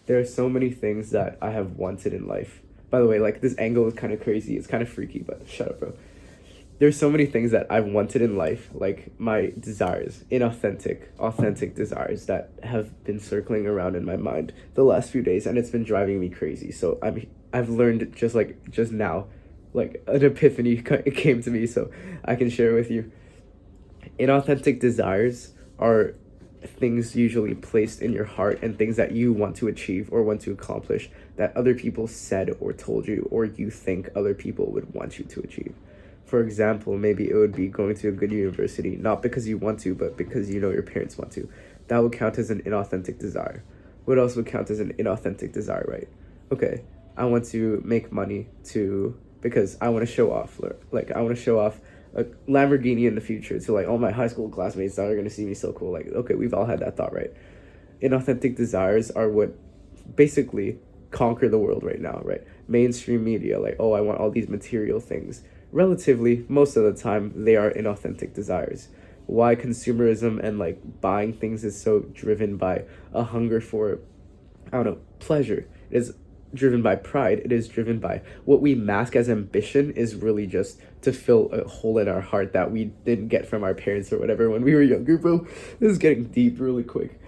There are so many things that I have wanted in life. By the way, like this angle is kind of crazy. It's kind of freaky, but shut up, bro. There's so many things that I've wanted in life, like my desires, authentic desires that have been circling around in my mind the last few days, and it's been driving me crazy. So I've learned just now, like an epiphany came to me, so I can share with you. Inauthentic desires are things usually placed in your heart and things that you want to achieve or want to accomplish that other people said or told you or you think other people would want you to achieve. For example, maybe it would be going to a good university, not because you want to, but because you know your parents want to. That would count as an inauthentic desire. What else would count as an inauthentic desire, right? Okay, I want to make money because I want to show off. Like, I want to show off a Lamborghini in the future to like all my high school classmates that are going to see me so cool. Like, okay, we've all had that thought, right? Inauthentic desires are what basically conquer the world right now, right? Mainstream media, like, oh, I want all these material things. Relatively, most of the time, they are inauthentic desires. Why consumerism and like buying things is so driven by a hunger for, I don't know, pleasure. It is driven by pride. It is driven by what we mask as ambition is really just to fill a hole in our heart that we didn't get from our parents or whatever when we were younger, bro. This is getting deep really quick.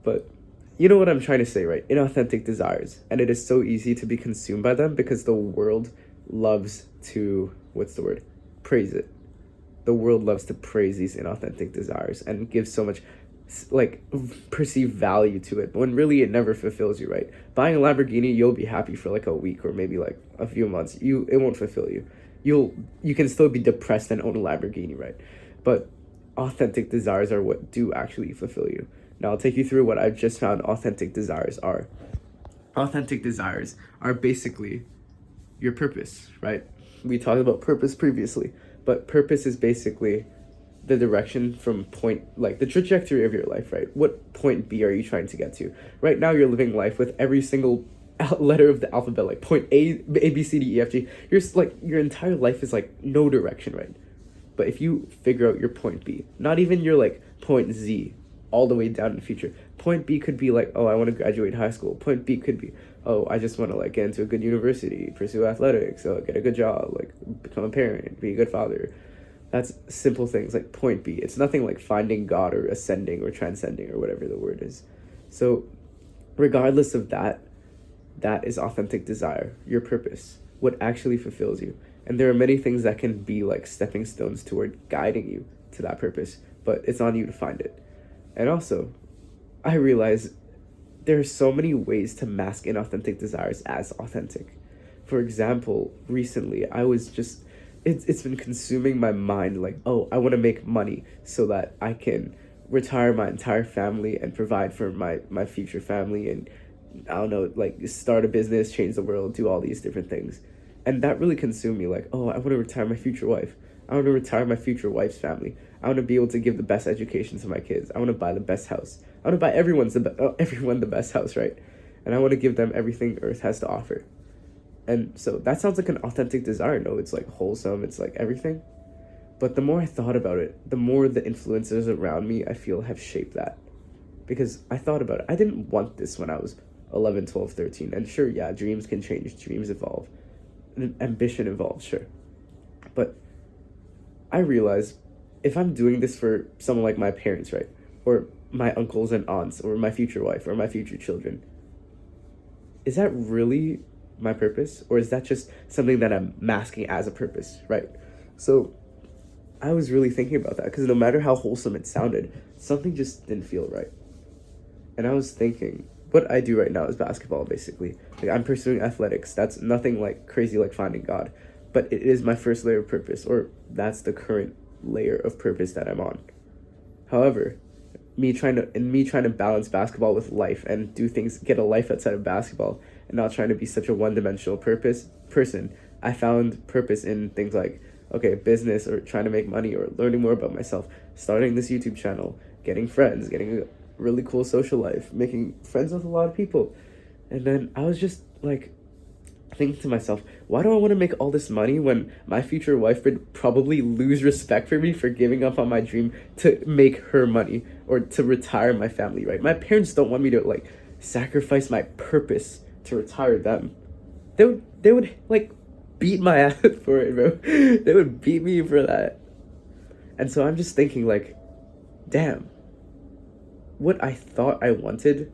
But you know what I'm trying to say, right? Inauthentic desires. And it is so easy to be consumed by them because the world loves to, what's the word? Praise it. The world loves to praise these inauthentic desires and give so much like perceived value to it when really it never fulfills you, right? Buying a Lamborghini, you'll be happy for like a week or maybe like a few months. It won't fulfill you. You can still be depressed and own a Lamborghini, right? But authentic desires are what do actually fulfill you. Now I'll take you through what I've just found authentic desires are. Authentic desires are basically your purpose, right? We talked about purpose previously, but purpose is basically the direction from point, like the trajectory of your life, right? What point B are you trying to get to? Right now you're living life with every single letter of the alphabet, like point A, B, C, D, E, F, G. You're like, your entire life is like no direction, right? But if you figure out your point B, not even your like point Z, all the way down in the future. Point B could be like, oh, I want to graduate high school. Point B could be, oh, I just want to like get into a good university, pursue athletics, get a good job, like become a parent, be a good father. That's simple things like point B. It's nothing like finding God or ascending or transcending or whatever the word is. So regardless of that, that is authentic desire, your purpose, what actually fulfills you. And there are many things that can be like stepping stones toward guiding you to that purpose, but it's on you to find it. And also, I realize there are so many ways to mask inauthentic desires as authentic. For example, recently I was just, it's been consuming my mind like, oh, I want to make money so that I can retire my entire family and provide for my future family and I don't know, like start a business, change the world, do all these different things. And that really consumed me like, oh, I want to retire my future wife. I want to retire my future wife's family. I want to be able to give the best education to my kids. I want to buy the best house. I want to buy everyone the best house, right? And I want to give them everything Earth has to offer. And so that sounds like an authentic desire. No, it's like wholesome. It's like everything. But the more I thought about it, the more the influences around me I feel have shaped that. Because I thought about it. I didn't want this when I was 11, 12, 13. And sure, yeah, dreams can change. Dreams evolve. And ambition evolves, sure. But I realized if I'm doing this for someone like my parents, right? Or my uncles and aunts, or my future wife, or my future children, is that really my purpose? Or is that just something that I'm masking as a purpose, right? So I was really thinking about that because no matter how wholesome it sounded, something just didn't feel right. And I was thinking, what I do right now is basketball, basically. Like I'm pursuing athletics. That's nothing like crazy like finding God. But it is my first layer of purpose, or that's the current layer of purpose that I'm on. However, me trying to balance basketball with life and do things, get a life outside of basketball, and not trying to be such a one-dimensional person, I found purpose in things like, okay, business, or trying to make money, or learning more about myself, starting this YouTube channel, getting friends, getting a really cool social life, making friends with a lot of people. And then I was just like thinking to myself, why do I want to make all this money when my future wife would probably lose respect for me for giving up on my dream to make her money or to retire my family, right? My parents don't want me to like sacrifice my purpose to retire them, they would like beat my ass for it, bro. They would beat me for that. And so I'm just thinking like, damn, what I thought I wanted,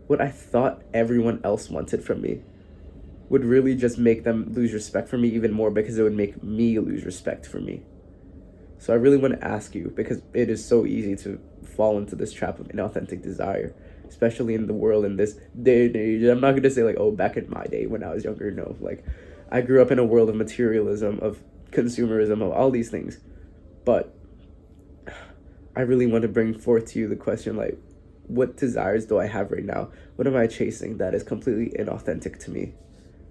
what I thought everyone else wanted from me, would really just make them lose respect for me even more, because it would make me lose respect for me. So I really want to ask you, because it is so easy to fall into this trap of inauthentic desire, especially in the world in this day and age. I'm not going to say like, oh, back in my day when I was younger. No, like I grew up in a world of materialism, of consumerism, of all these things. But I really want to bring forth to you the question, like, what desires do I have right now? What am I chasing that is completely inauthentic to me?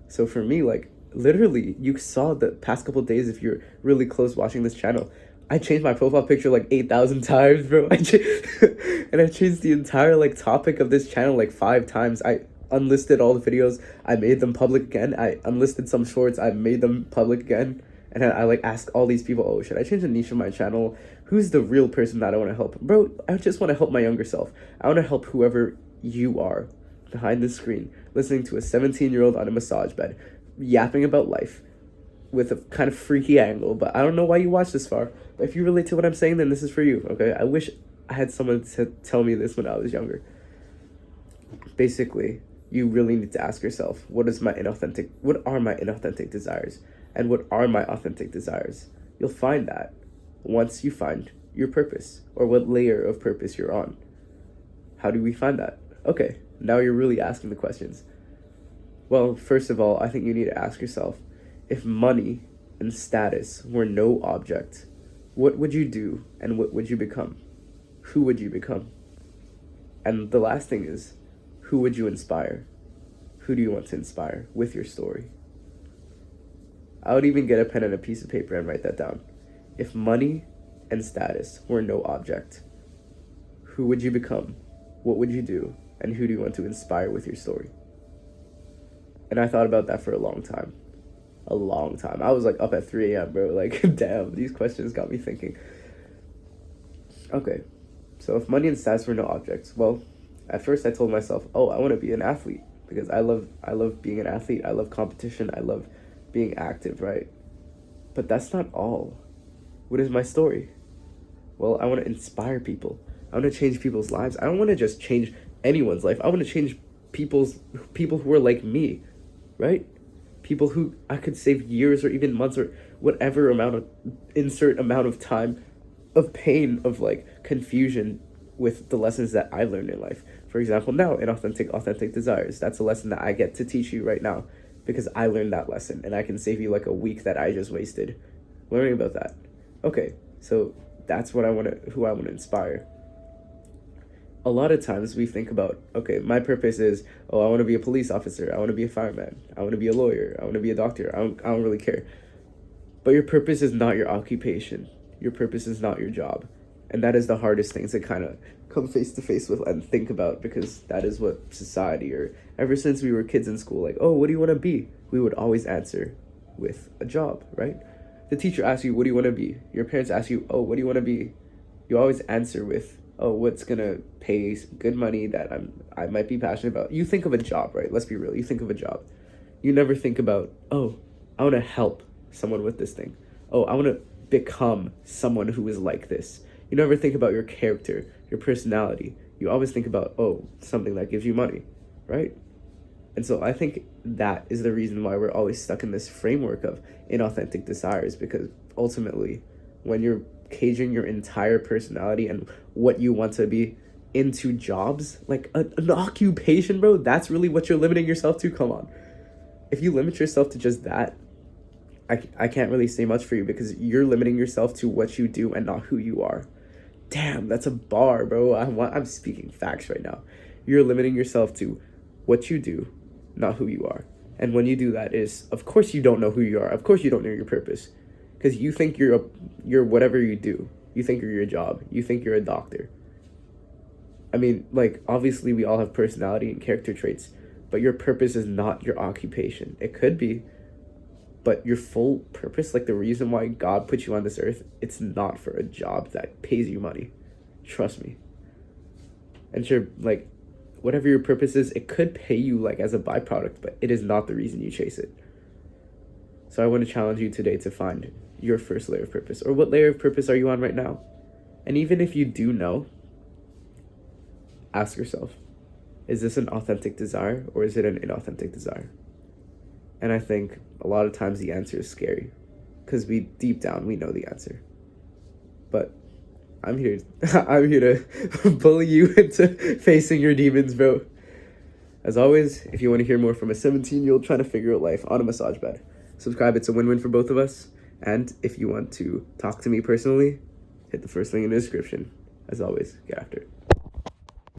So for me, like, literally, you saw the past couple days, if you're really close watching this channel, I changed my profile picture like 8,000 times, bro. And I changed the entire like topic of this channel like 5 times. I unlisted all the videos. I made them public again. I unlisted some shorts. I made them public again. And I like asked all these people, oh, should I change the niche of my channel? Who's the real person that I want to help? Bro, I just want to help my younger self. I want to help whoever you are behind the screen, listening to a 17-year-old on a massage bed, yapping about life with a kind of freaky angle. But I don't know why you watched this far. But if you relate to what I'm saying, then this is for you, okay? I wish I had someone to tell me this when I was younger. Basically, you really need to ask yourself, what are my inauthentic desires? And what are my authentic desires? You'll find that once you find your purpose, or what layer of purpose you're on. How do we find that? Okay, now you're really asking the questions. Well, first of all, I think you need to ask yourself, if money and status were no object, what would you do and what would you become? Who would you become? And the last thing is, who would you inspire? Who do you want to inspire with your story? I would even get a pen and a piece of paper and write that down. If money and status were no object, who would you become? What would you do? And who do you want to inspire with your story? And I thought about that for a long time. A long time. I was like up at 3 a.m., bro. Like, damn, these questions got me thinking. Okay, so if money and status were no objects, well, at first I told myself, oh, I want to be an athlete, because I love being an athlete. I love competition. I love being active, right? But that's not all. What is my story? Well, I want to inspire people. I want to change people's lives. I don't want to just change anyone's life. I want to change people who are like me, right? People who I could save years or even months or whatever amount of time of pain, of like confusion with the lessons that I learned in life. For example, now in authentic desires, that's a lesson that I get to teach you right now, because I learned that lesson, and I can save you like a week that I just wasted learning about that. Okay, so that's who I want to inspire. A lot of times we think about, okay, my purpose is, oh, I want to be a police officer, I want to be a fireman, I want to be a lawyer, I want to be a doctor, I don't really care. But your purpose is not your occupation. Your purpose is not your job. And that is the hardest thing to kind of come face to face with and think about, because that is what society, or ever since we were kids in school, like, oh, what do you want to be? We would always answer with a job, right? The teacher asks you, what do you want to be? Your parents ask you, oh, what do you want to be? You always answer with, oh, what's going to pay good money that I might be passionate about. You think of a job, right? Let's be real. You think of a job. You never think about, oh, I want to help someone with this thing. Oh, I want to become someone who is like this. You never think about your character, your personality. You always think about, oh, something that gives you money, right? And so I think that is the reason why we're always stuck in this framework of inauthentic desires, because ultimately, when you're caging your entire personality and what you want to be into jobs, like an occupation, bro, that's really what you're limiting yourself to. Come on. If you limit yourself to just that, I can't really say much for you, because you're limiting yourself to what you do and not who you are. Damn, that's a bar, bro. I'm speaking facts right now. You're limiting yourself to what you do, not who you are. And when you do that, of course you don't know who you are. Of course you don't know your purpose, because you think you're whatever you do. You think you're your job. You think you're a doctor. I mean, like, obviously we all have personality and character traits, but your purpose is not your occupation. It could be, but your full purpose, like the reason why God put you on this earth, it's not for a job that pays you money. Trust me. And sure, like, whatever your purpose is, it could pay you like as a byproduct, but it is not the reason you chase it. So I want to challenge you today to find your first layer of purpose, or what layer of purpose are you on right now? And even if you do know, ask yourself, is this an authentic desire or is it an inauthentic desire? And I think a lot of times the answer is scary, because deep down we know the answer. But I'm here to bully you into facing your demons, bro. As always, if you want to hear more from a 17-year-old trying to figure out life on a massage bed, subscribe. It's a win-win for both of us. And if you want to talk to me personally, hit the first link in the description. As always, get after it.